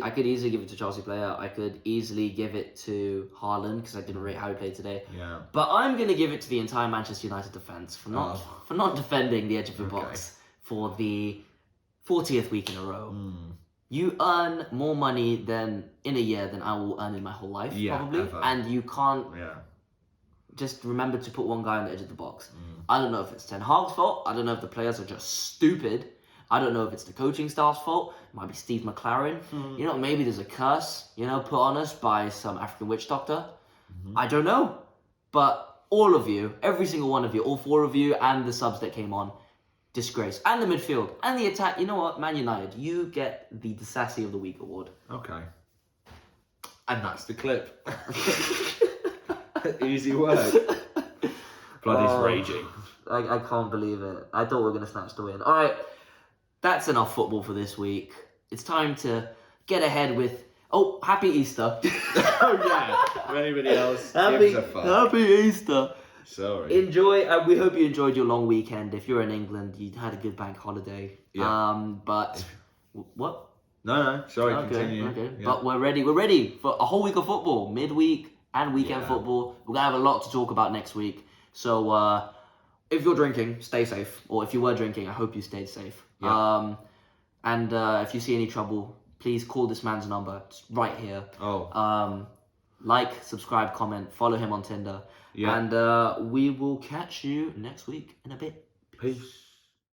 give it to Chelsea player. I could easily give it to Haaland because I didn't rate how he played today. Yeah. But I'm going to give it to the entire Manchester United defence for not defending the edge of the box for the 40th week in a row. You earn more money in a year than I will earn in my whole life, probably. Ever. And you can't just remember to put one guy on the edge of the box. I don't know if it's Ten Hag's fault. I don't know if the players are just stupid. I don't know if it's the coaching staff's fault. It might be Steve McLaren. Maybe there's a curse, put on us by some African witch doctor. I don't know. But all of you, every single one of you, all 4 of you, and the subs that came on, disgrace. And the midfield, and the attack. You know what? Man United, you get the Sassy of the Week award. Okay. And that's the clip. Easy work. Bloody's raging. I can't believe it. I thought we were going to snatch the win. All right, that's enough football for this week. It's time to get ahead with... Oh, happy Easter. Oh, yeah. For anybody else, gives a fuck. Happy Easter. Sorry. Enjoy. We hope you enjoyed your long weekend. If you're in England, you had a good bank holiday. Yeah. But... What? No. Sorry, Okay. continue. Okay. Yeah. But we're ready. We're ready for a whole week of football. Midweek and weekend football. We're going to have a lot to talk about next week. So... if you're drinking, stay safe. Or if you were drinking, I hope you stayed safe. Yeah. And if you see any trouble, please call this man's number. It's right here. Oh. Like, subscribe, comment, follow him on Tinder. Yeah. And we will catch you next week in a bit. Peace.